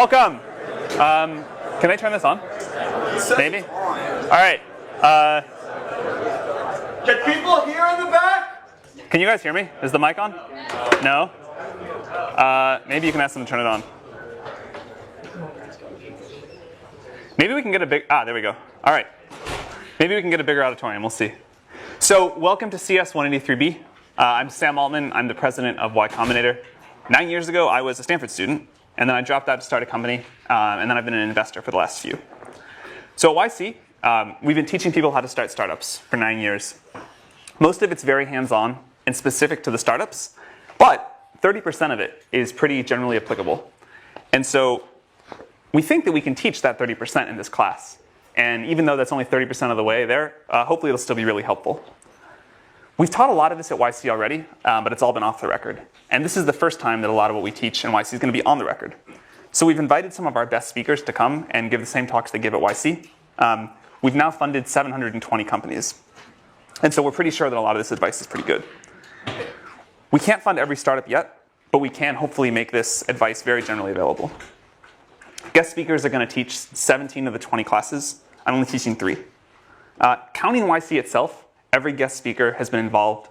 Welcome. Can I turn this on? Maybe? All right. Can people hear in the back? Can you guys hear me? Is the mic on? No? Maybe you can ask them to turn it on. Maybe we can get a big, there we go. All right. Maybe we can get a bigger auditorium, we'll see. So welcome to CS 183B. I'm Sam Altman, I'm the president of Y Combinator. 9 years ago, I was a Stanford student, and then I dropped out to start a company, and then I've been an investor for the last few. So at YC, we've been teaching people how to start startups for 9 years. Most of it's very hands-on and specific to the startups, but 30% of it is pretty generally applicable. And so we think that we can teach that 30% in this class. And even though that's only 30% of the way there, hopefully it'll still be really helpful. We've taught a lot of this at YC already, but it's all been off the record. And this is the first time that a lot of what we teach in YC is going to be on the record. So we've invited some of our best speakers to come and give the same talks they give at YC. We've now funded 720 companies. And so we're pretty sure that a lot of this advice is pretty good. We can't fund every startup yet, but we can hopefully make this advice very generally available. Guest speakers are going to teach 17 of the 20 classes. I'm only teaching 3. Counting YC itself, every guest speaker has been involved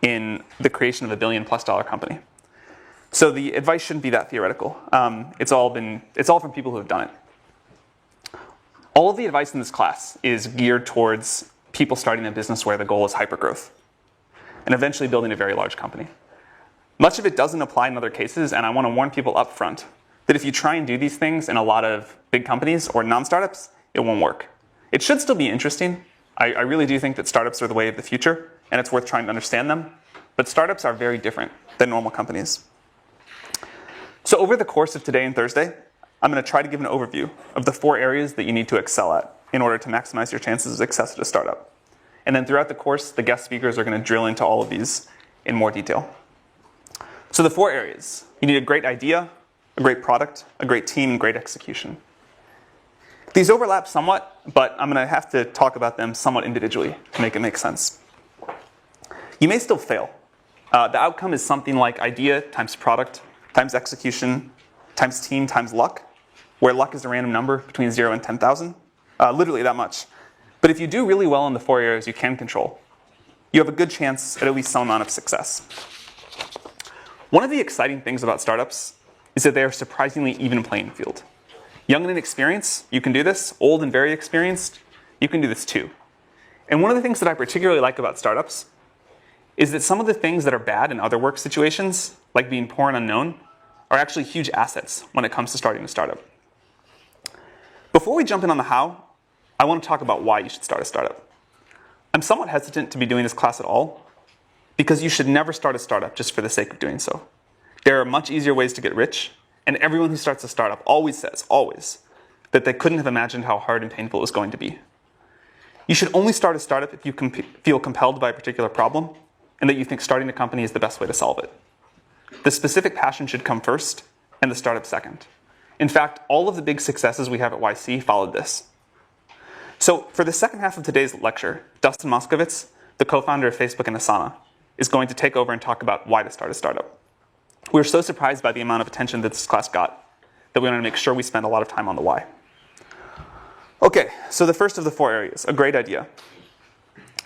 in the creation of a $1 billion+ company. So the advice shouldn't be that theoretical. It's all from people who have done it. All of the advice in this class is geared towards people starting a business where the goal is hypergrowth and eventually building a very large company. Much of it doesn't apply in other cases, and I want to warn people up front that if you try and do these things in a lot of big companies or non-startups, it won't work. It should still be interesting. I really do think that startups are the way of the future, and it's worth trying to understand them. But startups are very different than normal companies. So over the course of today and Thursday, I'm going to try to give an overview of the 4 areas that you need to excel at in order to maximize your chances of success at a startup. And then throughout the course, the guest speakers are going to drill into all of these in more detail. So the 4 areas. You need a great idea, a great product, a great team, and great execution. These overlap somewhat, but I'm going to have to talk about them somewhat individually to make it make sense. You may still fail. The outcome is something like idea times product times execution times team times luck, where luck is a random number between 0 and 10,000, literally that much. But if you do really well in the 4 areas you can control, you have a good chance at least some amount of success. One of the exciting things about startups is that they are surprisingly even playing field. Young and inexperienced, you can do this. Old and very experienced, you can do this too. And one of the things that I particularly like about startups is that some of the things that are bad in other work situations, like being poor and unknown, are actually huge assets when it comes to starting a startup. Before we jump in on the how, I want to talk about why you should start a startup. I'm somewhat hesitant to be doing this class at all, because you should never start a startup just for the sake of doing so. There are much easier ways to get rich, and everyone who starts a startup always says, that they couldn't have imagined how hard and painful it was going to be. You should only start a startup if you feel compelled by a particular problem, and that you think starting a company is the best way to solve it. The specific passion should come first, and the startup second. In fact, all of the big successes we have at YC followed this. So for the second half of today's lecture, Dustin Moskowitz, the co-founder of Facebook and Asana, is going to take over and talk about why to start a startup. We were so surprised by the amount of attention that this class got that we wanted to make sure we spend a lot of time on the why. Okay, so the first of the 4 areas, a great idea.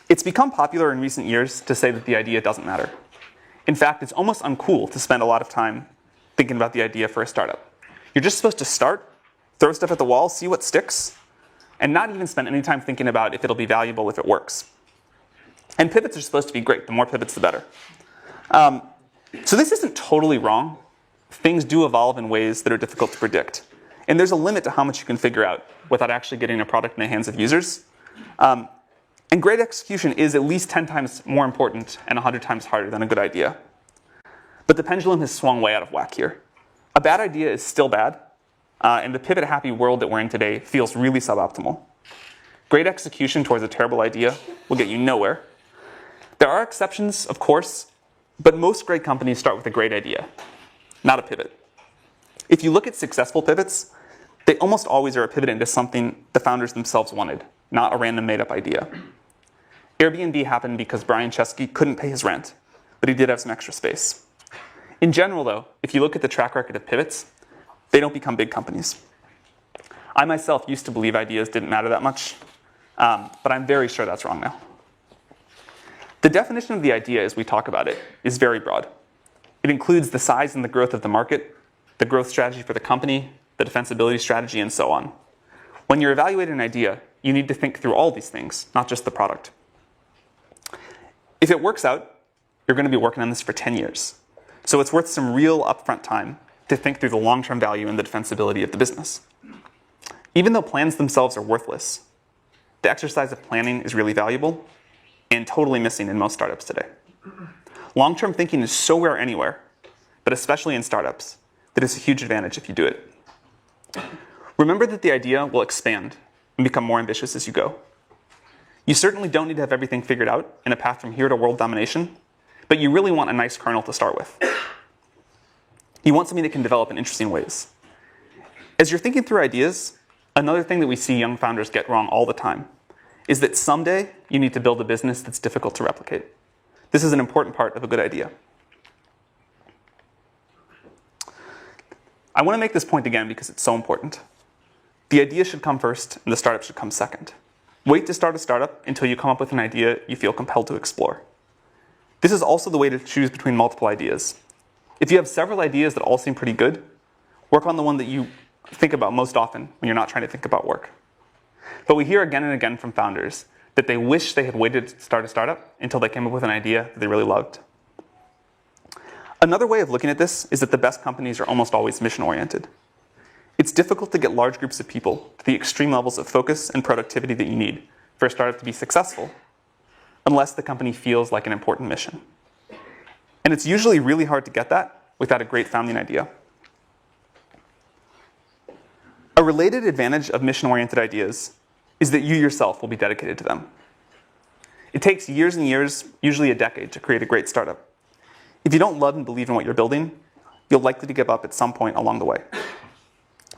It's become popular in recent years to say that the idea doesn't matter. In fact, it's almost uncool to spend a lot of time thinking about the idea for a startup. You're just supposed to start, throw stuff at the wall, see what sticks, and not even spend any time thinking about if it'll be valuable if it works. And pivots are supposed to be great. The more pivots, the better. So this isn't totally wrong. Things do evolve in ways that are difficult to predict. And there's a limit to how much you can figure out without actually getting a product in the hands of users. And great execution is at least 10 times more important and 100 times harder than a good idea. But the pendulum has swung way out of whack here. A bad idea is still bad, and the pivot-happy world that we're in today feels really suboptimal. Great execution towards a terrible idea will get you nowhere. There are exceptions, of course, but most great companies start with a great idea, not a pivot. If you look at successful pivots, they almost always are a pivot into something the founders themselves wanted, not a random made-up idea. Airbnb happened because Brian Chesky couldn't pay his rent, but he did have some extra space. In general, though, if you look at the track record of pivots, They don't become big companies. I myself used to believe ideas didn't matter that much, but I'm very sure that's wrong now. The definition of the idea as we talk about it is very broad. It includes the size and the growth of the market, the growth strategy for the company, the defensibility strategy, and so on. When you're evaluating an idea, you need to think through all these things, not just the product. If it works out, you're going to be working on this for 10 years. So it's worth some real upfront time to think through the long-term value and the defensibility of the business. Even though plans themselves are worthless, the exercise of planning is really valuable and totally missing in most startups today. Long-term thinking is so rare anywhere, but especially in startups, that it's a huge advantage if you do it. Remember that the idea will expand and become more ambitious as you go. You certainly don't need to have everything figured out in a path from here to world domination, but you really want a nice kernel to start with. You want something that can develop in interesting ways. As you're thinking through ideas, another thing that we see young founders get wrong all the time is that someday you need to build a business that's difficult to replicate. This is an important part of a good idea. I want to make this point again because it's so important. The idea should come first and the startup should come second. Wait to start a startup until you come up with an idea you feel compelled to explore. This is also the way to choose between multiple ideas. If you have several ideas that all seem pretty good, work on the one that you think about most often when you're not trying to think about work. But we hear again and again from founders that they wish they had waited to start a startup until they came up with an idea that they really loved. Another way of looking at this is that the best companies are almost always mission-oriented. It's difficult to get large groups of people to the extreme levels of focus and productivity that you need for a startup to be successful, unless the company feels like an important mission. And it's usually really hard to get that without a great founding idea. A related advantage of mission-oriented ideas is that you yourself will be dedicated to them. It takes years and years, usually a decade, to create a great startup. If you don't love and believe in what you're building, you'll likely to give up at some point along the way.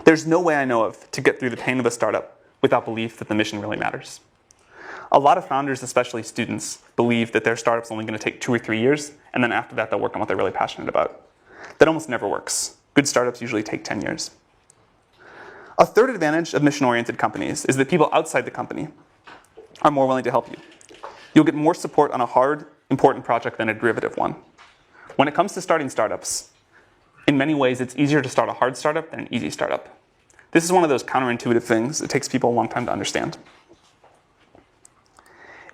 There's no way I know of to get through the pain of a startup without belief that the mission really matters. A lot of founders, especially students, believe that their startup's only going to take 2 or 3 years, and then after that they'll work on what they're really passionate about. That almost never works. Good startups usually take 10 years. A third advantage of mission-oriented companies is that people outside the company are more willing to help you. You'll get more support on a hard, important project than a derivative one. When it comes to starting startups, in many ways, it's easier to start a hard startup than an easy startup. This is one of those counterintuitive things that takes people a long time to understand.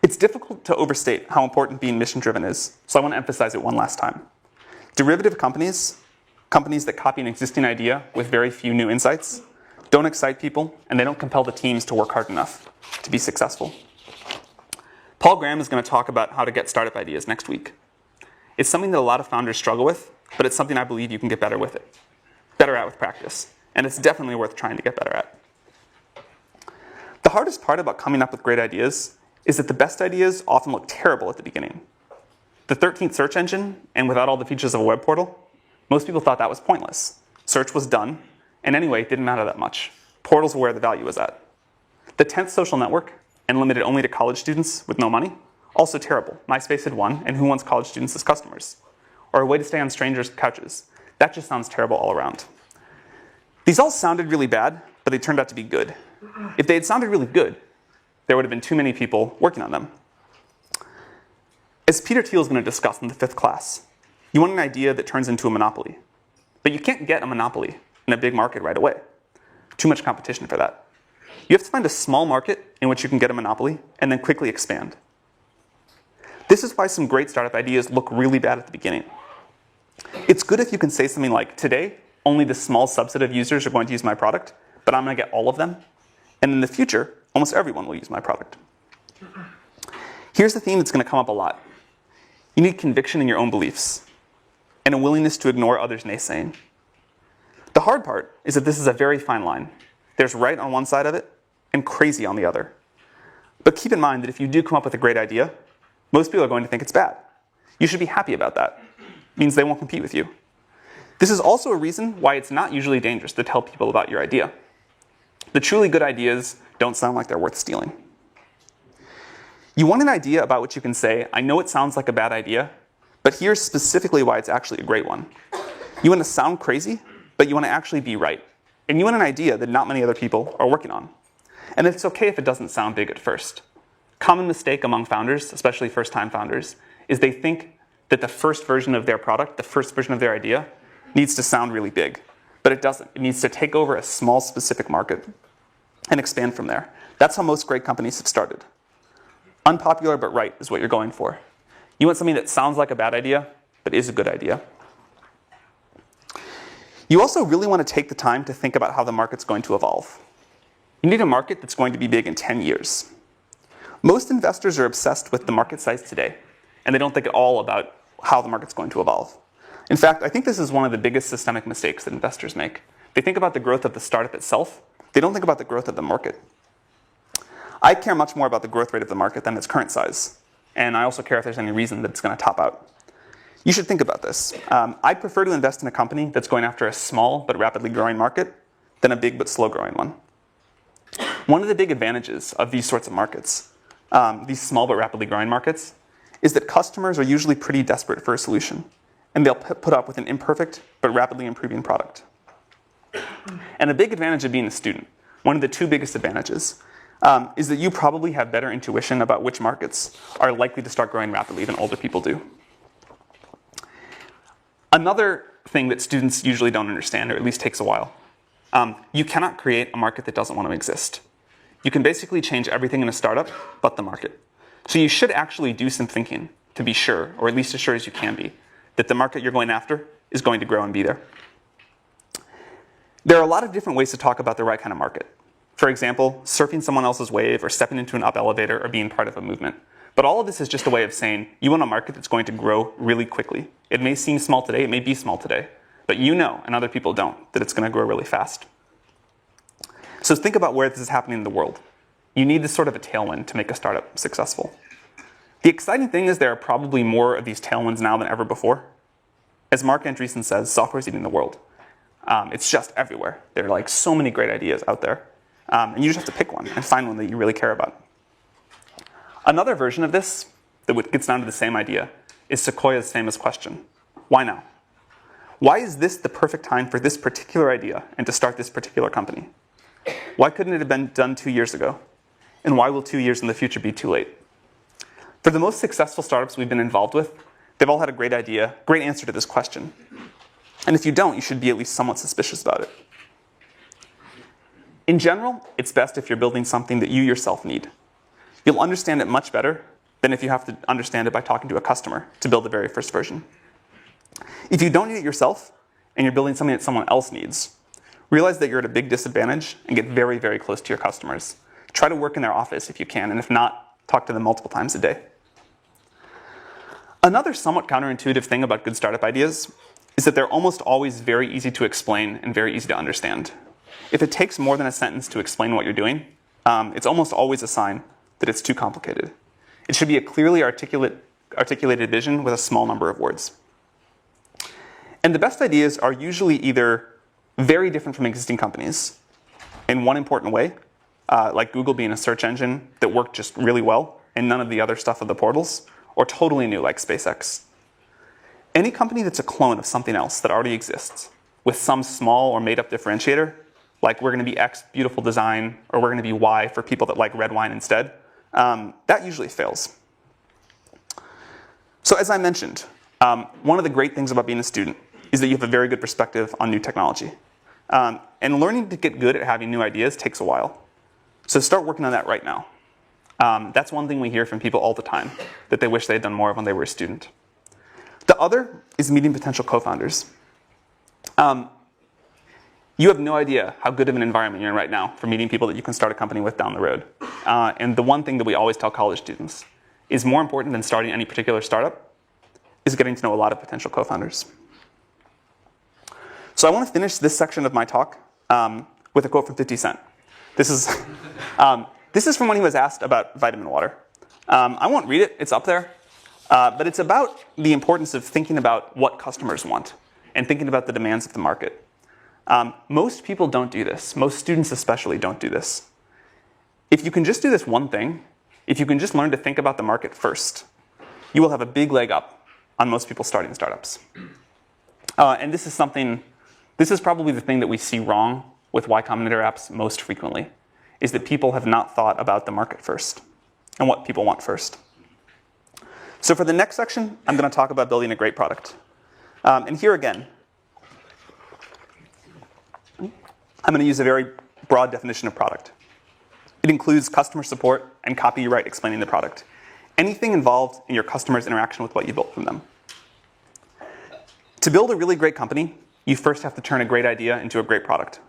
It's difficult to overstate how important being mission-driven is, so I want to emphasize it one last time. Derivative companies, companies that copy an existing idea with very few new insights, don't excite people, and they don't compel the teams to work hard enough to be successful. Paul Graham is going to talk about how to get startup ideas next week. It's something that a lot of founders struggle with, but it's something I believe you can get better at with practice. And it's definitely worth trying to get better at. The hardest part about coming up with great ideas is that the best ideas often look terrible at the beginning. The 13th search engine, and without all the features of a web portal, most people thought that was pointless. Search was done, and anyway, it didn't matter that much. Portals were where the value was at. The 10th social network, and limited only to college students with no money, also terrible. MySpace had won, and who wants college students as customers? Or a way to stay on strangers' couches. That just sounds terrible all around. These all sounded really bad, but they turned out to be good. If they had sounded really good, there would have been too many people working on them. As Peter Thiel is going to discuss in the 5th class, you want an idea that turns into a monopoly. But you can't get a monopoly in a big market right away. Too much competition for that. You have to find a small market in which you can get a monopoly and then quickly expand. This is why some great startup ideas look really bad at the beginning. It's good if you can say something like, today, only this small subset of users are going to use my product, but I'm going to get all of them. And in the future, almost everyone will use my product. Here's the theme that's going to come up a lot. You need conviction in your own beliefs and a willingness to ignore others' naysaying. The hard part is that this is a very fine line. There's right on one side of it and crazy on the other. But keep in mind that if you do come up with a great idea, most people are going to think it's bad. You should be happy about that. It means they won't compete with you. This is also a reason why it's not usually dangerous to tell people about your idea. The truly good ideas don't sound like they're worth stealing. You want an idea about which you can say, I know it sounds like a bad idea, but here's specifically why it's actually a great one. You want to sound crazy, but you want to actually be right. and you want an idea that not many other people are working on. And it's okay if it doesn't sound big at first. Common mistake among founders, especially first-time founders, is they think that the first version of their product, the first version of their idea, needs to sound really big. But it doesn't. It needs to take over a small specific market and expand from there. That's how most great companies have started. Unpopular but right is what you're going for. You want something that sounds like a bad idea, but is a good idea. You also really want to take the time to think about how the market's going to evolve. You need a market that's going to be big in 10 years. Most investors are obsessed with the market size today, and they don't think at all about how the market's going to evolve. In fact, I think this is one of the biggest systemic mistakes that investors make. They think about the growth of the startup itself. They don't think about the growth of the market. I care much more about the growth rate of the market than its current size. And I also care if there's any reason that it's going to top out. You should think about this. I prefer to invest in a company that's going after a small but rapidly growing market than a big but slow growing one. One of the big advantages of these sorts of markets, these small but rapidly growing markets, is that customers are usually pretty desperate for a solution. And they'll put up with an imperfect but rapidly improving product. And a big advantage of being a student, one of the two biggest advantages, is that you probably have better intuition about which markets are likely to start growing rapidly than older people do. Another thing that students usually don't understand, or at least takes a while, you cannot create a market that doesn't want to exist. You can basically change everything in a startup but the market. So you should actually do some thinking to be sure, or at least as sure as you can be, that the market you're going after is going to grow and be there. There are a lot of different ways to talk about the right kind of market. For example, surfing someone else's wave, or stepping into an up elevator, or being part of a movement. But all of this is just a way of saying you want a market that's going to grow really quickly. It may seem small today, it may be small today, but you know, and other people don't, that it's going to grow really fast. So think about where this is happening in the world. You need this sort of a tailwind to make a startup successful. The exciting thing is there are probably more of these tailwinds now than ever before. As Mark Andreessen says, software's eating the world. It's just everywhere. There are like so many great ideas out there. And you just have to pick one and find one that you really care about. Another version of this that gets down to the same idea is Sequoia's famous question: why now? Why is this the perfect time for this particular idea and to start this particular company? Why couldn't it have been done 2 years ago? And why will 2 years in the future be too late? For the most successful startups we've been involved with, they've all had a great idea, great answer to this question. And if you don't, you should be at least somewhat suspicious about it. In general, it's best if you're building something that you yourself need. You'll understand it much better than if you have to understand it by talking to a customer to build the very first version. If you don't need it yourself, and you're building something that someone else needs, realize that you're at a big disadvantage and get very, very close to your customers. Try to work in their office if you can, and if not, talk to them multiple times a day. Another somewhat counterintuitive thing about good startup ideas is that they're almost always very easy to explain and very easy to understand. If it takes more than a sentence to explain what you're doing, it's almost always a sign that it's too complicated. It should be a clearly articulated vision with a small number of words. And the best ideas are usually either very different from existing companies in one important way, like Google being a search engine that worked just really well and none of the other stuff of the portals, or totally new like SpaceX. Any company that's a clone of something else that already exists with some small or made up differentiator, like we're going to be X beautiful design, or we're going to be Y for people that like red wine instead, that usually fails. So as I mentioned, one of the great things about being a student is that you have a very good perspective on new technology. And learning to get good at having new ideas takes a while. So start working on that right now. That's one thing we hear from people all the time, that they wish they had done more of when they were a student. The other is meeting potential co-founders. You have no idea how good of an environment you're in right now for meeting people that you can start a company with down the road. And the one thing that we always tell college students is more important than starting any particular startup is getting to know a lot of potential co-founders. So I want to finish this section of my talk with a quote from 50 Cent. This is from when he was asked about vitamin water. I won't read it, it's up there. But it's about the importance of thinking about what customers want and thinking about the demands of the market. Most people don't do this. Most students especially don't do this. If you can just do this one thing, if you can just learn to think about the market first, you will have a big leg up on most people starting startups. And this is probably the thing that we see wrong with Y Combinator apps most frequently is that people have not thought about the market first and what people want first. So for the next section, I'm going to talk about building a great product. And here again, I'm going to use a very broad definition of product. It includes customer support and copyright explaining the product. Anything involved in your customer's interaction with what you built from them. To build a really great company, you first have to turn a great idea into a great product.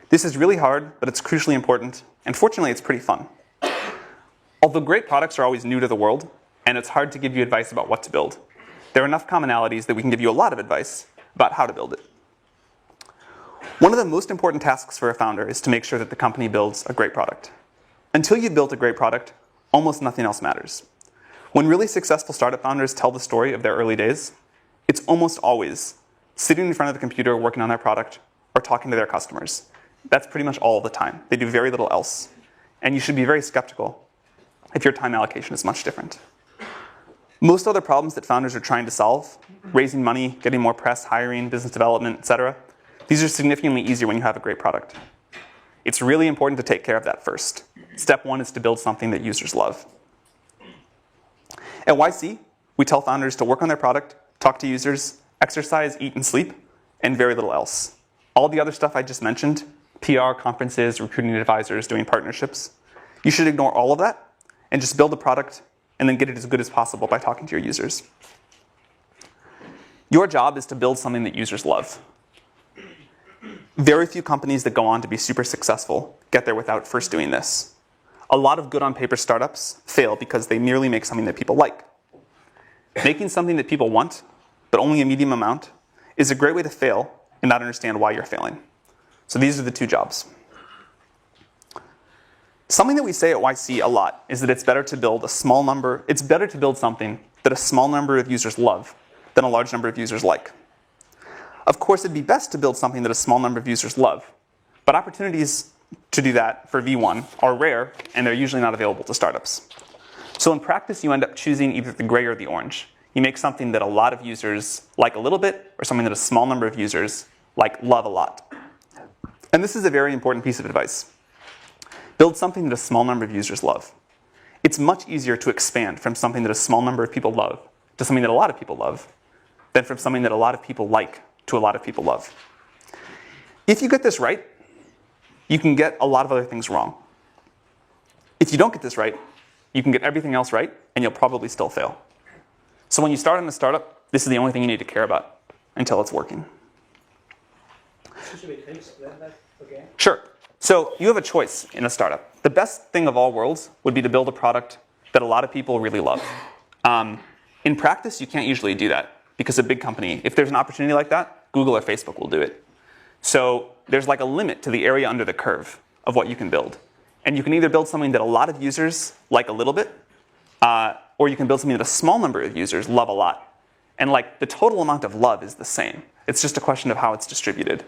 This is really hard, but it's crucially important, and fortunately, it's pretty fun. Although great products are always new to the world, and it's hard to give you advice about what to build, there are enough commonalities that we can give you a lot of advice about how to build it. One of the most important tasks for a founder is to make sure that the company builds a great product. Until you've built a great product, almost nothing else matters. When really successful startup founders tell the story of their early days, it's almost always sitting in front of the computer working on their product or talking to their customers. That's pretty much all the time. They do very little else. And you should be very skeptical if your time allocation is much different. Most other problems that founders are trying to solve, raising money, getting more press, hiring, business development, etc., these are significantly easier when you have a great product. It's really important to take care of that first. Step one is to build something that users love. At YC, we tell founders to work on their product, talk to users, exercise, eat, and sleep, and very little else. All the other stuff I just mentioned, PR, conferences, recruiting advisors, doing partnerships, you should ignore all of that and just build a product and then get it as good as possible by talking to your users. Your job is to build something that users love. Very few companies that go on to be super successful get there without first doing this. A lot of good on paper startups fail because they merely make something that people like. Making something that people want, but only a medium amount, is a great way to fail and not understand why you're failing. So these are the two jobs. Something that we say at YC a lot is that it's better to build something that a small number of users love than a large number of users like. Of course, it'd be best to build something that a small number of users love, but opportunities to do that for V1 are rare, and they're usually not available to startups. So in practice, you end up choosing either the gray or the orange. You make something that a lot of users like a little bit, or something that a small number of users love a lot. And this is a very important piece of advice. Build something that a small number of users love. It's much easier to expand from something that a small number of people love to something that a lot of people love than from something that a lot of people like to a lot of people love. If you get this right, you can get a lot of other things wrong. If you don't get this right, you can get everything else right, and you'll probably still fail. So when you start in a startup, this is the only thing you need to care about until it's working. Should we explain that again? Sure. So you have a choice in a startup. The best thing of all worlds would be to build a product that a lot of people really love. In practice, you can't usually do that because a big company, if there's an opportunity like that, Google or Facebook will do it. So there's a limit to the area under the curve of what you can build. And you can either build something that a lot of users like a little bit, or you can build something that a small number of users love a lot. And the total amount of love is the same. It's just a question of how it's distributed.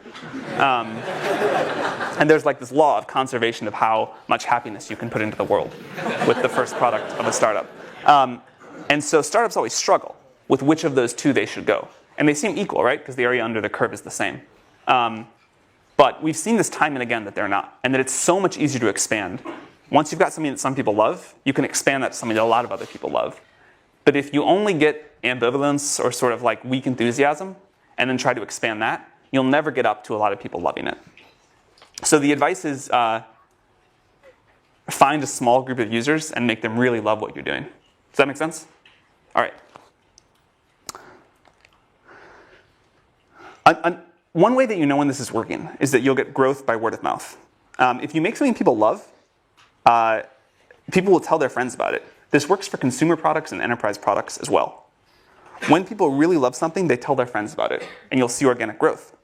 And there's this law of conservation of how much happiness you can put into the world with the first product of a startup. And so startups always struggle with which of those two they should go. And they seem equal, right? Because the area under the curve is the same. But we've seen this time and again that they're not. And that it's so much easier to expand. Once you've got something that some people love, you can expand that to something that a lot of other people love. But if you only get ambivalence or sort of weak enthusiasm, and then try to expand that, you'll never get up to a lot of people loving it. So the advice is find a small group of users and make them really love what you're doing. Does that make sense? All right. One way that you know when this is working is that you'll get growth by word of mouth. If you make something people love, people will tell their friends about it. This works for consumer products and enterprise products as well. When people really love something, they tell their friends about it, and you'll see organic growth.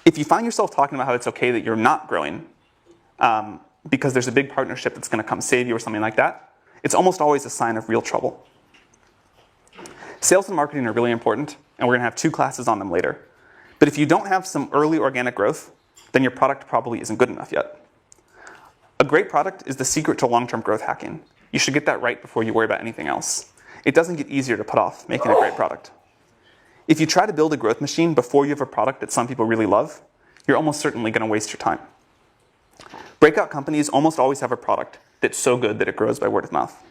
If you find yourself talking about how it's okay that you're not growing because there's a big partnership that's going to come save you or something like that, it's almost always a sign of real trouble. Sales and marketing are really important, and we're going to have 2 classes on them later. But if you don't have some early organic growth, then your product probably isn't good enough yet. A great product is the secret to long-term growth hacking. You should get that right before you worry about anything else. It doesn't get easier to put off making a great product. If you try to build a growth machine before you have a product that some people really love, you're almost certainly going to waste your time. Breakout companies almost always have a product that's so good that it grows by word of mouth.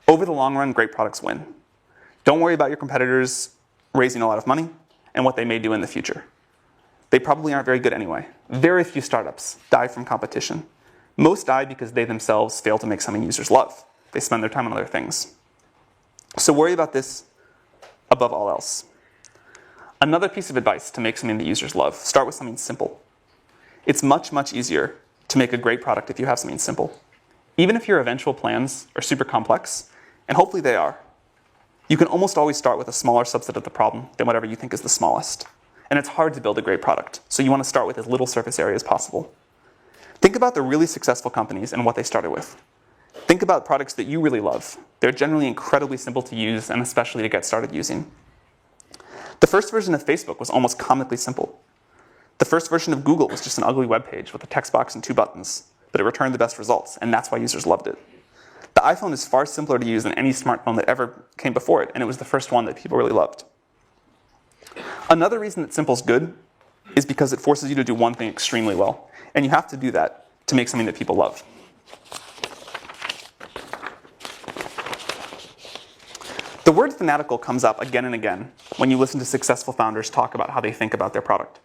Over the long run, great products win. Don't worry about your competitors raising a lot of money and what they may do in the future. They probably aren't very good anyway. Very few startups die from competition. Most die because they themselves fail to make something users love. They spend their time on other things. So worry about this above all else. Another piece of advice to make something that users love, start with something simple. It's much, much easier to make a great product if you have something simple. Even if your eventual plans are super complex, and hopefully they are, you can almost always start with a smaller subset of the problem than whatever you think is the smallest. And it's hard to build a great product, so you want to start with as little surface area as possible. Think about the really successful companies and what they started with. Think about products that you really love. They're generally incredibly simple to use, and especially to get started using. The first version of Facebook was almost comically simple. The first version of Google was just an ugly web page with a text box and 2 buttons, but it returned the best results, and that's why users loved it. The iPhone is far simpler to use than any smartphone that ever came before it, and it was the first one that people really loved. Another reason that simple is good is because it forces you to do one thing extremely well, and you have to do that to make something that people love. The word fanatical comes up again and again when you listen to successful founders talk about how they think about their product.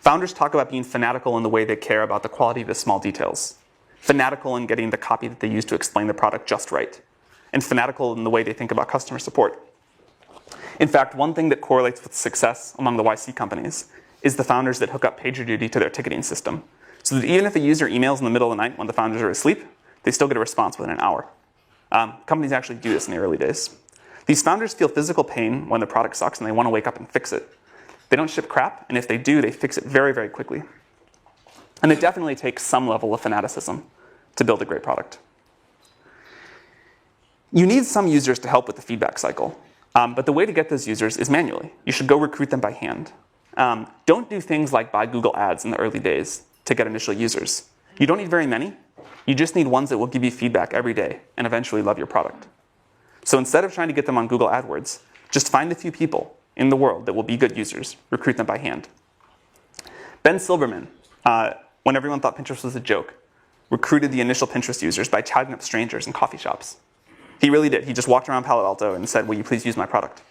Founders talk about being fanatical in the way they care about the quality of the small details, fanatical in getting the copy that they use to explain the product just right, and fanatical in the way they think about customer support. In fact, one thing that correlates with success among the YC companies is the founders that hook up PagerDuty to their ticketing system, so that even if a user emails in the middle of the night when the founders are asleep, they still get a response within an hour. Companies actually do this in the early days. These founders feel physical pain when the product sucks and they want to wake up and fix it. They don't ship crap, and if they do, they fix it very, very quickly. And it definitely takes some level of fanaticism to build a great product. You need some users to help with the feedback cycle, but the way to get those users is manually. You should go recruit them by hand. Don't do things like buy Google Ads in the early days to get initial users. You don't need very many. You just need ones that will give you feedback every day and eventually love your product. So instead of trying to get them on Google AdWords, just find a few people in the world that will be good users, recruit them by hand. Ben Silverman, when everyone thought Pinterest was a joke, recruited the initial Pinterest users by chatting up strangers in coffee shops. He really did. He just walked around Palo Alto and said, will you please use my product?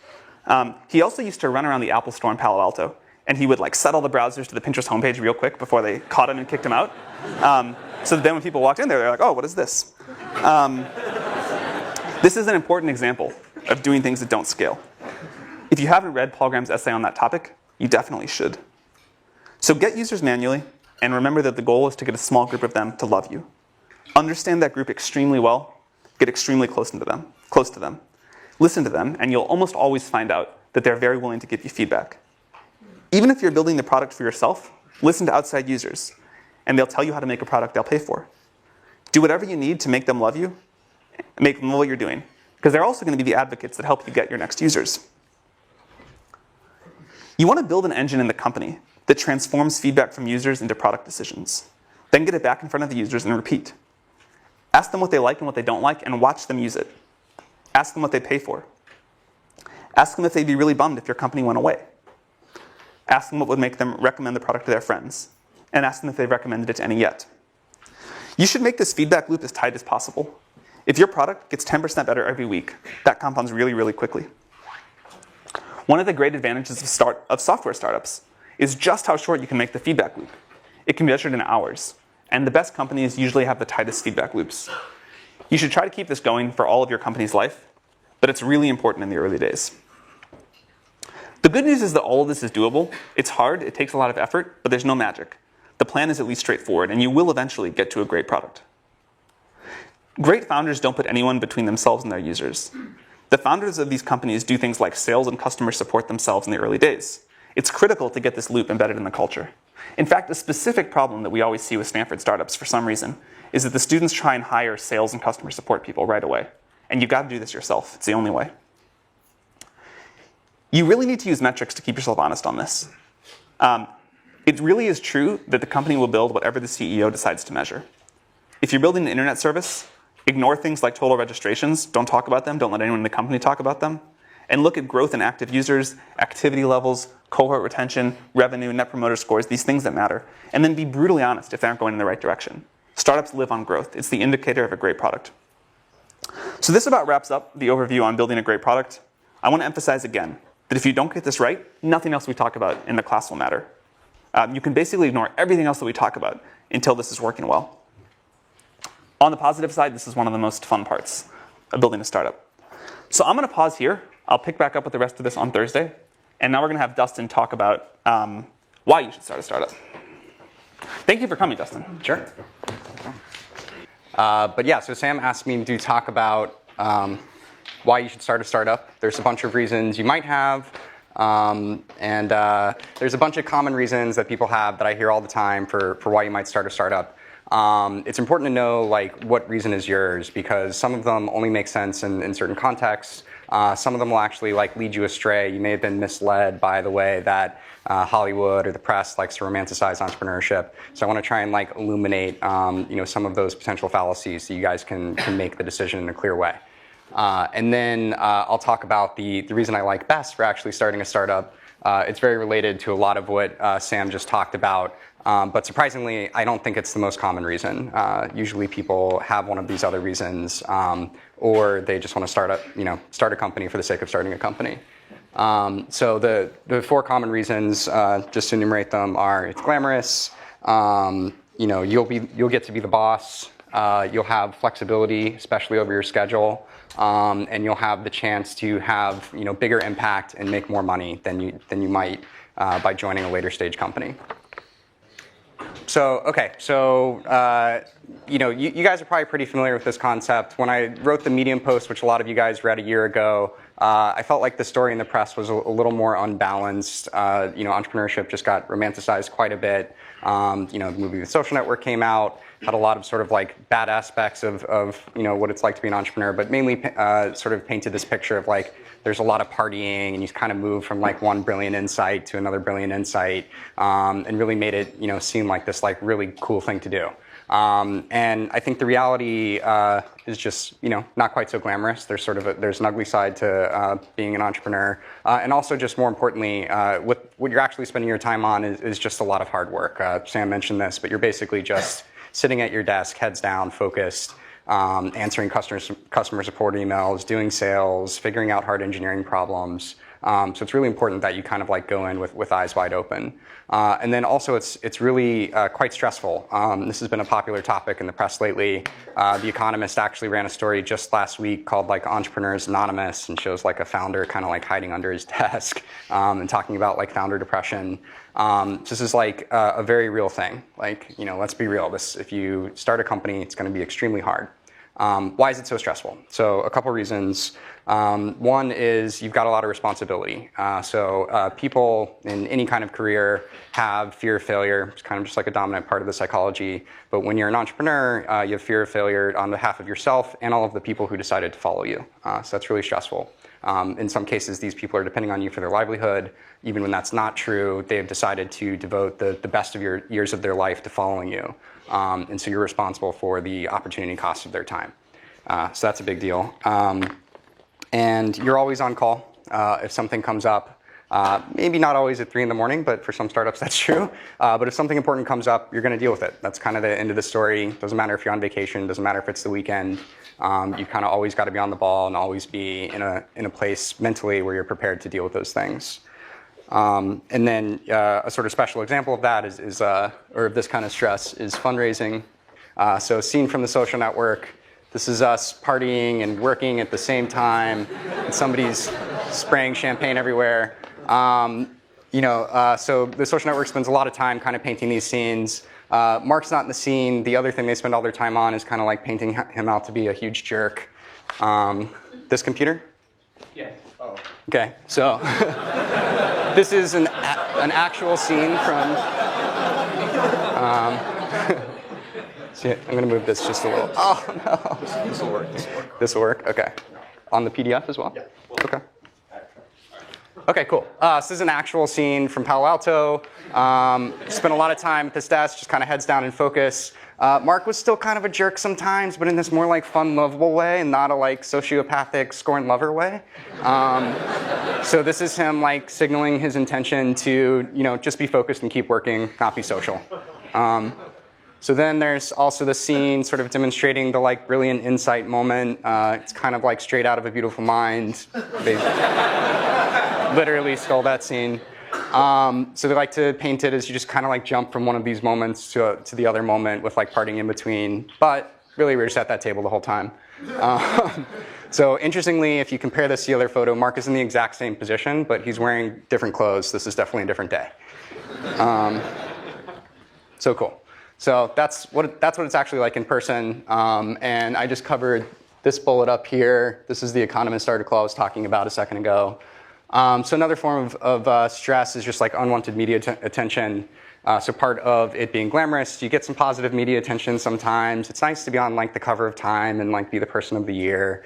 He also used to run around the Apple store in Palo Alto, and he would set all the browsers to the Pinterest homepage real quick before they caught him and kicked him out. So that then when people walked in there, they're like, oh, what is this? This is an important example of doing things that don't scale. If you haven't read Paul Graham's essay on that topic, you definitely should. So get users manually, and remember that the goal is to get a small group of them to love you. Understand that group extremely well, get extremely close to them. Listen to them, and you'll almost always find out that they're very willing to give you feedback. Even if you're building the product for yourself, listen to outside users, and they'll tell you how to make a product they'll pay for. Do whatever you need to make them love you, make them love what you're doing, because they're also going to be the advocates that help you get your next users. You want to build an engine in the company that transforms feedback from users into product decisions. Then get it back in front of the users and repeat. Ask them what they like and what they don't like, and watch them use it. Ask them what they pay for. Ask them if they'd be really bummed if your company went away. Ask them what would make them recommend the product to their friends. And ask them if they've recommended it to any yet. You should make this feedback loop as tight as possible. If your product gets 10% better every week, that compounds really, really quickly. One of the great advantages of software startups is just how short you can make the feedback loop. It can be measured in hours, and the best companies usually have the tightest feedback loops. You should try to keep this going for all of your company's life, but it's really important in the early days. The good news is that all of this is doable. It's hard, it takes a lot of effort, but there's no magic. The plan is at least straightforward, and you will eventually get to a great product. Great founders don't put anyone between themselves and their users. The founders of these companies do things like sales and customer support themselves in the early days. It's critical to get this loop embedded in the culture. In fact, a specific problem that we always see with Stanford startups for some reason is that the students try and hire sales and customer support people right away. And you've got to do this yourself. It's the only way. You really need to use metrics to keep yourself honest on this. It really is true that the company will build whatever the CEO decides to measure. If you're building an internet service, ignore things like total registrations. Don't talk about them. Don't let anyone in the company talk about them. and look at growth in active users, activity levels, cohort retention, revenue, net promoter scores, these things that matter, and then be brutally honest if they aren't going in the right direction. Startups live on growth. It's the indicator of a great product. So this about wraps up the overview on building a great product. I want to emphasize again that if you don't get this right, nothing else we talk about in the class will matter. You can basically ignore everything else that we talk about until this is working well. On the positive side, this is one of the most fun parts of building a startup. So I'm going to pause here. I'll pick back up with the rest of this on Thursday. And now we're going to have Dustin talk about why you should start a startup. Thank you for coming, Dustin. Sure. But yeah, so Sam asked me to talk about why you should start a startup. There's a bunch of reasons you might have. And there's a bunch of common reasons that people have that I hear all the time for why you might start a startup. It's important to know like what reason is yours, because some of them only make sense in certain contexts. Some of them will actually like lead you astray. You may have been misled by the way that Hollywood or the press likes to romanticize entrepreneurship. So I want to try and like illuminate some of those potential fallacies so you guys can make the decision in a clear way. And then I'll talk about the reason I like best for actually starting a startup. It's very related to a lot of what Sam just talked about. But surprisingly, I don't think it's the most common reason. Usually people have one of these other reasons, or they just want to start a company for the sake of starting a company. So the four common reasons, just to enumerate them, are it's glamorous, you'll get to be the boss, you'll have flexibility, especially over your schedule, and you'll have the chance to have bigger impact and make more money than you might by joining a later stage company. So, okay, you guys are probably pretty familiar with this concept. When I wrote the Medium post, which a lot of you guys read a year ago, I felt like the story in the press was a little more unbalanced. Entrepreneurship just got romanticized quite a bit. The movie The Social Network came out, had a lot of sort of like bad aspects of what it's like to be an entrepreneur, but mainly sort of painted this picture of like there's a lot of partying and you kind of move from like one brilliant insight to another brilliant insight, and really made it seem like this like really cool thing to do. And I think the reality is just not quite so glamorous. There's an ugly side to being an entrepreneur, and also just more importantly, what you're actually spending your time on is just a lot of hard work. Sam mentioned this, but you're basically just sitting at your desk, heads down, focused, answering customer support emails, doing sales, figuring out hard engineering problems. So it's really important that you kind of like go in with eyes wide open. And then also it's really quite stressful. This has been a popular topic in the press lately. The Economist actually ran a story just last week called like Entrepreneurs Anonymous, and shows like a founder kind of like hiding under his desk and talking about like founder depression. This is like a very real thing. Like, let's be real. If you start a company, it's going to be extremely hard. Why is it so stressful? So a couple reasons. One is you've got a lot of responsibility. So people in any kind of career have fear of failure. It's kind of just like a dominant part of the psychology. But when you're an entrepreneur, you have fear of failure on behalf of yourself and all of the people who decided to follow you. So that's really stressful. In some cases, these people are depending on you for their livelihood. Even when that's not true, they have decided to devote the best of your years of their life to following you. And so you're responsible for the opportunity cost of their time. So that's a big deal. And you're always on call if something comes up. Maybe not always at 3 in the morning, but for some startups that's true. But if something important comes up, you're going to deal with it. That's kind of the end of the story. Doesn't matter if you're on vacation. Doesn't matter if it's the weekend. You kind of always got to be on the ball and always be in a place mentally where you're prepared to deal with those things. And then a sort of special example of that or of this kind of stress is fundraising. So scene from The Social Network. This is us partying and working at the same time, and somebody's spraying champagne everywhere. So The Social Network spends a lot of time kind of painting these scenes. Mark's not in the scene. The other thing they spend all their time on is kind of like painting him out to be a huge jerk. This computer? Yeah. Oh. Okay, so this is an actual scene from. See, I'm going to move this just a little. Oh no! This will work. This will work. Okay. On the PDF as well. Yeah. Okay. Okay, cool. So this is an actual scene from Palo Alto. Spent a lot of time at this desk, just kind of heads down and focus. Mark was still kind of a jerk sometimes, but in this more like fun, lovable way, and not a like sociopathic scorn lover way. So this is him like signaling his intention to, just be focused and keep working, not be social. So then there's also the scene sort of demonstrating the like brilliant insight moment. It's kind of like straight out of A Beautiful Mind. They literally stole that scene. So they like to paint it as you just kind of like jump from one of these moments to the other moment with like parting in between. But really, we're just at that table the whole time. So interestingly, if you compare this to the other photo, Mark is in the exact same position, but he's wearing different clothes. This is definitely a different day. So cool. So that's what it's actually like in person. And I just covered this bullet up here. This is the Economist article I was talking about a second ago. So another form of stress is just like unwanted media attention. So part of it being glamorous, you get some positive media attention sometimes. It's nice to be on like the cover of Time and like be the person of the year.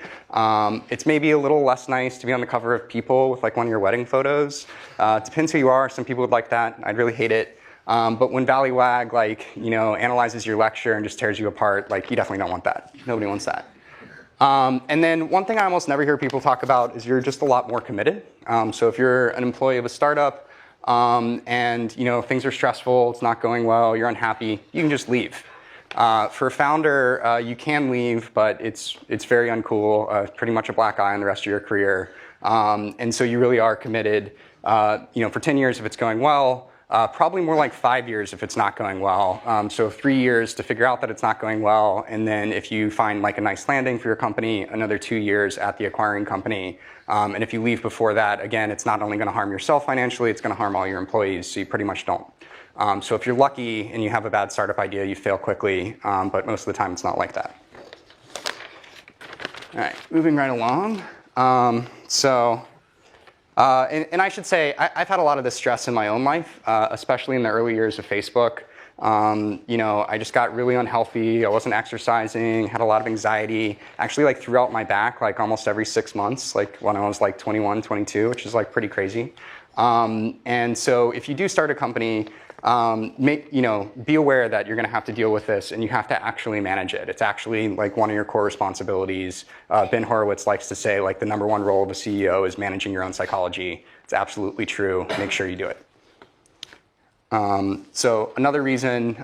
It's maybe a little less nice to be on the cover of People with like one of your wedding photos. Depends who you are. Some people would like that. I'd really hate it. But when Valleywag like analyzes your lecture and just tears you apart, like you definitely don't want that. Nobody wants that. And then one thing I almost never hear people talk about is you're just a lot more committed. So if you're an employee of a startup and things are stressful, it's not going well, you're unhappy, you can just leave. For a founder, you can leave, but it's very uncool. Pretty much a black eye on the rest of your career. And so you really are committed. For 10 years if it's going well. Probably more like 5 years if it's not going well. So 3 years to figure out that it's not going well, and then if you find like a nice landing for your company, another 2 years at the acquiring company. And if you leave before that, again, it's not only going to harm yourself financially, it's going to harm all your employees, so you pretty much don't. So if you're lucky and you have a bad startup idea, you fail quickly, but most of the time it's not like that. All right, moving right along. And I should say, I've had a lot of this stress in my own life, especially in the early years of Facebook. I just got really unhealthy. I wasn't exercising, had a lot of anxiety, actually like threw out my back like almost every 6 months, like when I was like 21, 22, which is like pretty crazy. And so if you do start a company, be aware that you're going to have to deal with this and you have to actually manage it. It's actually like one of your core responsibilities. Ben Horowitz likes to say like the number one role of a CEO is managing your own psychology. It's absolutely true. Make sure you do it. So another reason,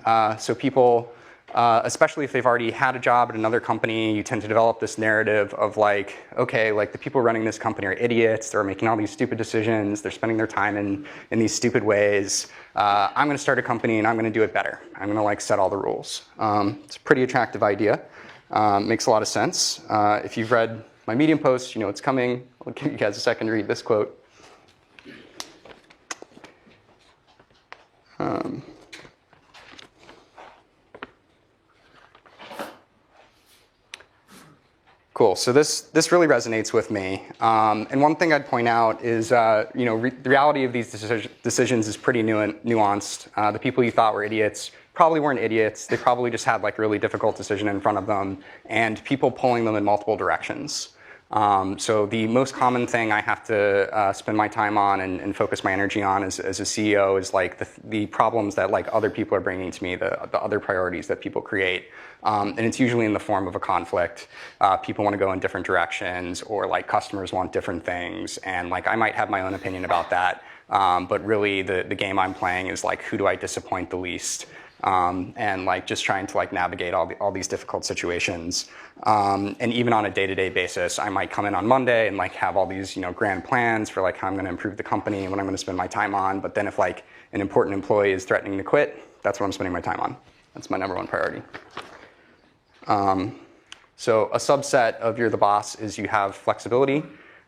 people, especially if they've already had a job at another company, you tend to develop this narrative of like, okay, like the people running this company are idiots. They're making all these stupid decisions. They're spending their time in these stupid ways. I'm going to start a company and I'm going to do it better. I'm going to like set all the rules. It's a pretty attractive idea. Makes a lot of sense. If you've read my Medium post, you know it's coming. I'll give you guys a second to read this quote. Cool. So this really resonates with me. And one thing I'd point out is, the reality of these decisions is pretty nuanced. The people you thought were idiots probably weren't idiots. They probably just had like a really difficult decision in front of them, and people pulling them in multiple directions. So the most common thing I have to spend my time on and focus my energy on as a CEO is like the problems that like other people are bringing to me, the other priorities that people create. And it's usually in the form of a conflict. People want to go in different directions, or like customers want different things. And like I might have my own opinion about that. But really the game I'm playing is like, who do I disappoint the least? And like just trying to like navigate all these difficult situations. And even on a day-to-day basis, I might come in on Monday and like have all these grand plans for like how I'm going to improve the company and what I'm going to spend my time on. But then if like an important employee is threatening to quit, that's what I'm spending my time on. That's my number one priority. So a subset of you're the boss is you have flexibility.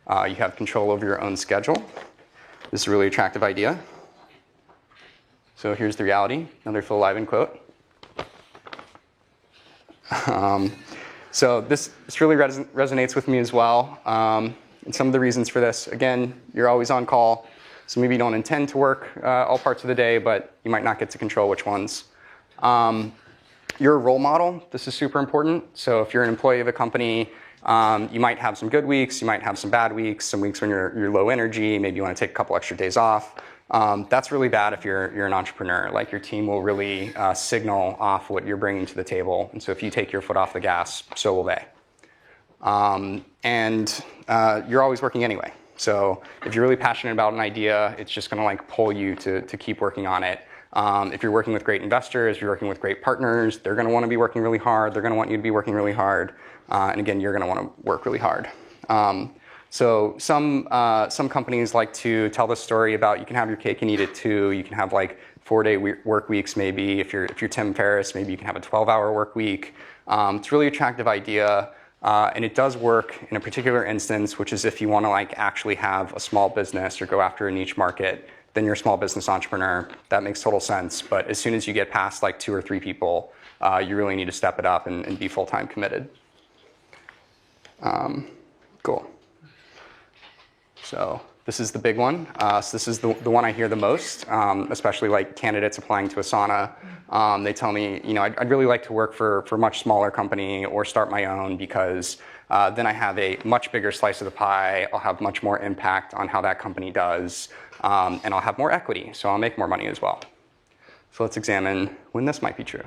You have control over your own schedule. This is a really attractive idea. So here's the reality, another Phil Liven quote. So this really resonates with me as well. And some of the reasons for this, again, you're always on call. So maybe you don't intend to work all parts of the day, but you might not get to control which ones. You're a role model. This is super important. So if you're an employee of a company, you might have some good weeks, you might have some bad weeks, some weeks when you're low energy, maybe you want to take a couple extra days off. That's really bad if you're an entrepreneur. Like your team will really signal off what you're bringing to the table. And so if you take your foot off the gas, so will they. You're always working anyway. So if you're really passionate about an idea, it's just going to like pull you to keep working on it. If you're working with great investors, you're working with great partners, they're going to want to be working really hard. They're going to want you to be working really hard. And again, you're going to want to work really hard. So some companies like to tell the story about you can have your cake and eat it too. You can have like 4-day work weeks maybe. If you're Tim Ferriss, maybe you can have a 12-hour work week. It's a really attractive idea. And it does work in a particular instance, which is if you want to like actually have a small business or go after a niche market, then you're a small business entrepreneur. That makes total sense. But as soon as you get past like 2 or 3 people, you really need to step it up and be full-time committed. Cool. So this is the big one. So this is the one I hear the most, especially like candidates applying to Asana. They tell me, I'd really like to work for a much smaller company or start my own because then I have a much bigger slice of the pie. I'll have much more impact on how that company does, and I'll have more equity, so I'll make more money as well. So let's examine when this might be true.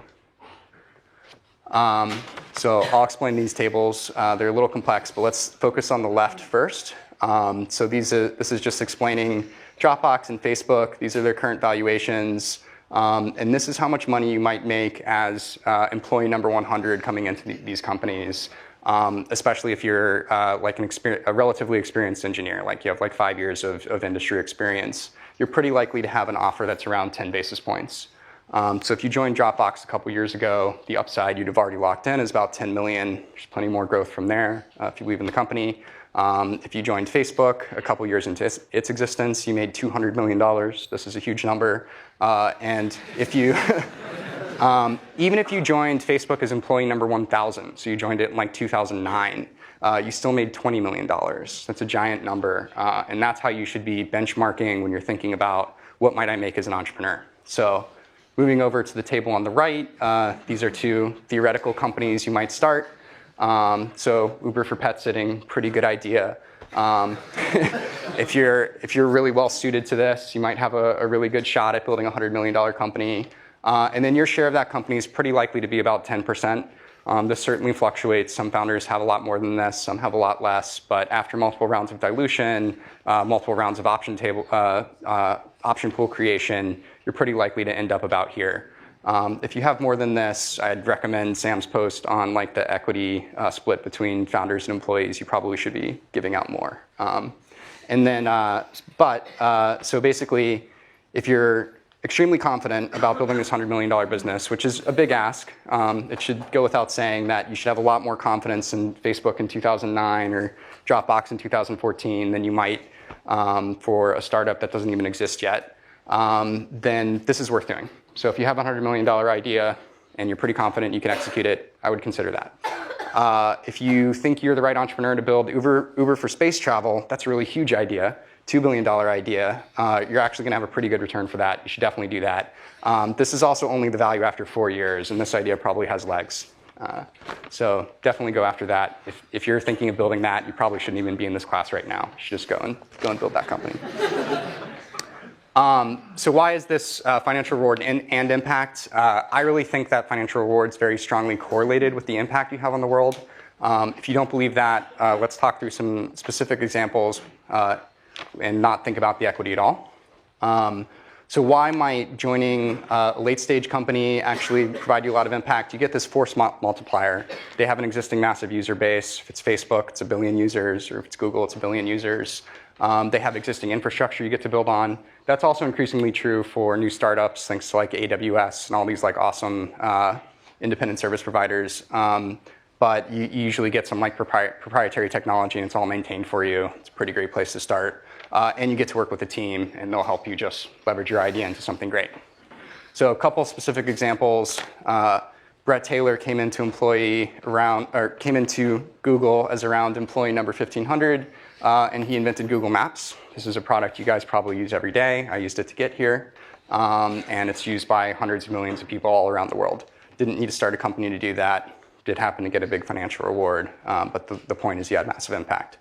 So I'll explain these tables. They're a little complex, but let's focus on the left first. So this is just explaining Dropbox and Facebook. These are their current valuations. And this is how much money you might make as employee number 100 coming into these companies, especially if you're like a relatively experienced engineer, like you have like 5 years of industry experience. You're pretty likely to have an offer that's around 10 basis points. So if you joined Dropbox a couple years ago, the upside you'd have already locked in is about 10 million. There's plenty more growth from there if you leave in the company. If you joined Facebook a couple years into its existence, you made $200 million. This is a huge number. And if you, even if you joined Facebook as employee number 1,000, so you joined it in like 2009, you still made $20 million. That's a giant number. And that's how you should be benchmarking when you're thinking about what might I make as an entrepreneur. So moving over to the table on the right, these are 2 theoretical companies you might start. So Uber for pet sitting, pretty good idea. If you're really well suited to this, you might have a really good shot at building a $100 million company. And then your share of that company is pretty likely to be about 10%. This certainly fluctuates. Some founders have a lot more than this, some have a lot less. But after multiple rounds of dilution, multiple rounds of option pool creation, you're pretty likely to end up about here. If you have more than this, I'd recommend Sam's post on like the equity split between founders and employees. You probably should be giving out more. So basically, if you're extremely confident about building this $100 million business, which is a big ask, it should go without saying that you should have a lot more confidence in Facebook in 2009 or Dropbox in 2014 than you might for a startup that doesn't even exist yet. Then this is worth doing. So if you have a $100 million idea and you're pretty confident you can execute it, I would consider that. If you think you're the right entrepreneur to build Uber for space travel, that's a really huge idea, $2 billion idea. You're actually going to have a pretty good return for that. You should definitely do that. This is also only the value after 4 years, and this idea probably has legs. So definitely go after that. If you're thinking of building that, you probably shouldn't even be in this class right now. You should just go and build that company. So why is this financial reward and impact? I really think that financial reward is very strongly correlated with the impact you have on the world. If you don't believe that, let's talk through some specific examples and not think about the equity at all. So why might joining a late-stage company actually provide you a lot of impact? You get this force multiplier. They have an existing massive user base. If it's Facebook, it's 1 billion users, or if it's Google, it's 1 billion users. They have existing infrastructure you get to build on. That's also increasingly true for new startups, thanks to like AWS and all these like awesome independent service providers. But you usually get some like proprietary technology and it's all maintained for you. It's a pretty great place to start. And you get to work with a team and they'll help you just leverage your idea into something great. So a couple specific examples. Brett Taylor came into Google as around employee number 1,500, and he invented Google Maps. This is a product you guys probably use every day. I used it to get here, and it's used by hundreds of millions of people all around the world. Didn't need to start a company to do that. Did happen to get a big financial reward, but the point is you had massive impact.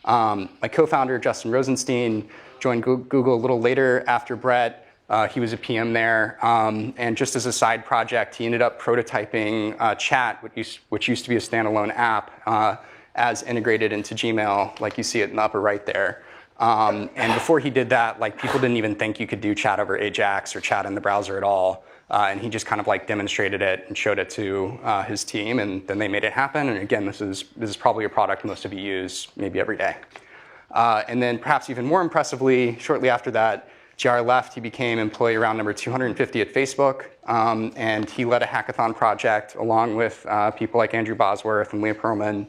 My co-founder, Justin Rosenstein, joined Google a little later after Brett. He was a PM there. And just as a side project, he ended up prototyping Chat, which used to be a standalone app, as integrated into Gmail, like you see it in the upper right there. And before he did that, like, people didn't even think you could do chat over Ajax or chat in the browser at all. And he just kind of like demonstrated it and showed it to his team, and then they made it happen. And again, this is probably a product most of you use maybe every day. And then perhaps even more impressively, shortly after that, JR left. He became employee round number 250 at Facebook, and he led a hackathon project along with people like Andrew Bosworth and Leah Pearlman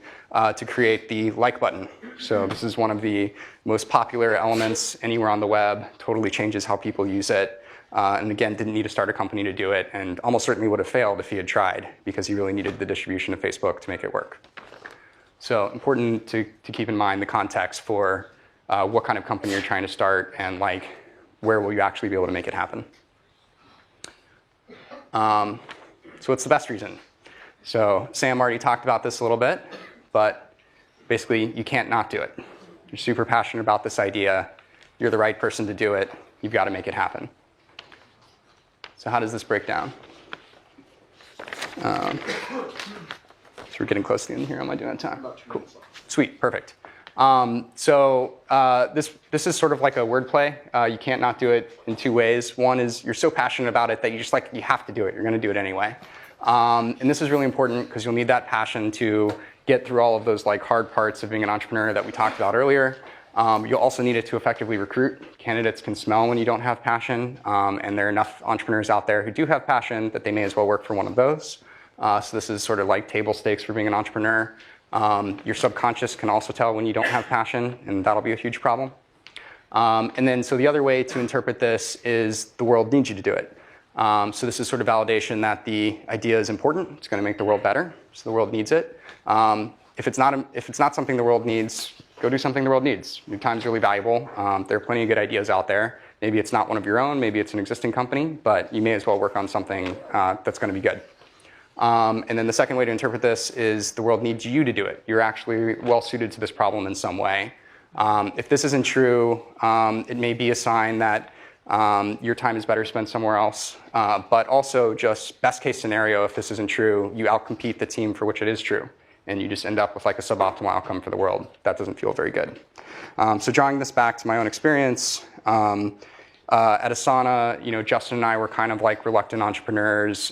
to create the like button. So this is one of the most popular elements anywhere on the web, totally changes how people use it. And again, didn't need to start a company to do it, and almost certainly would have failed if he had tried, because he really needed the distribution of Facebook to make it work. So important to keep in mind the context for what kind of company you're trying to start, and like, where will you actually be able to make it happen? So what's the best reason? So Sam already talked about this a little bit, but basically you can't not do it. You're super passionate about this idea. You're the right person to do it. You've got to make it happen. So how does this break down? So we're getting close to the end here. Am I doing time? Cool. Sweet, perfect. This is sort of like a wordplay. You can't not do it in two ways. One is you're so passionate about it that you have to do it. You're going to do it anyway. And this is really important because you'll need that passion to get through all of those like hard parts of being an entrepreneur that we talked about earlier. You'll also need it to effectively recruit. Candidates can smell when you don't have passion, and there are enough entrepreneurs out there who do have passion that they may as well work for one of those. So this is sort of like table stakes for being an entrepreneur. Your subconscious can also tell when you don't have passion, and that'll be a huge problem. And then, so the other way to interpret this is the world needs you to do it. So this is sort of validation that the idea is important. It's going to make the world better, so the world needs it. If it's not something the world needs, go do something the world needs. Your time's really valuable. There are plenty of good ideas out there. Maybe it's not one of your own, maybe it's an existing company, but you may as well work on something that's going to be good. And then the second way to interpret this is the world needs you to do it. You're actually well suited to this problem in some way. If this isn't true, it may be a sign that your time is better spent somewhere else. But also, just best case scenario, if this isn't true, you outcompete the team for which it is true. And you just end up with like a suboptimal outcome for the world. That doesn't feel very good. So drawing this back to my own experience, at Asana, Justin and I were kind of like reluctant entrepreneurs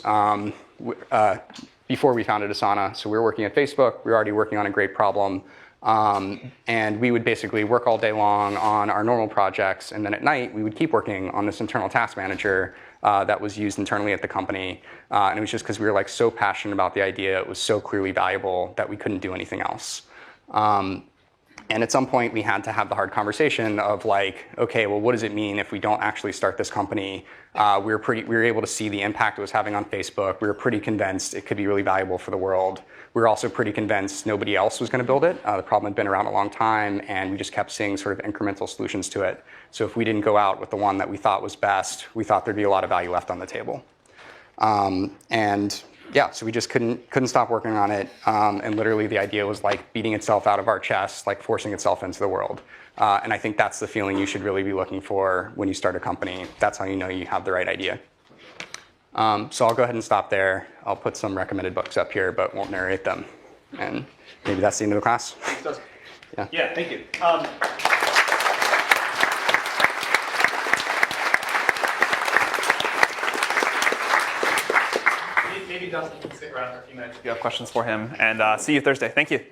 before we founded Asana. So we were working at Facebook. We were already working on a great problem. And we would basically work all day long on our normal projects. And then at night, we would keep working on this internal task manager that was used internally at the company. And it was just because we were like so passionate about the idea. It was so clearly valuable that we couldn't do anything else. And at some point, we had to have the hard conversation of like, okay, well, what does it mean if we don't actually start this company? We were able to see the impact it was having on Facebook. We were pretty convinced it could be really valuable for the world. We were also pretty convinced nobody else was going to build it. The problem had been around a long time, and we just kept seeing sort of incremental solutions to it. So if we didn't go out with the one that we thought was best, we thought there'd be a lot of value left on the table. And yeah, so we just couldn't stop working on it. And literally the idea was like beating itself out of our chest, like forcing itself into the world. And I think that's the feeling you should really be looking for when you start a company. That's how you know you have the right idea. So I'll go ahead and stop there. I'll put some recommended books up here, but won't narrate them. And maybe that's the end of the class. Yeah, thank you. Maybe Dustin can stick around for a few minutes if you have questions for him. And see you Thursday. Thank you.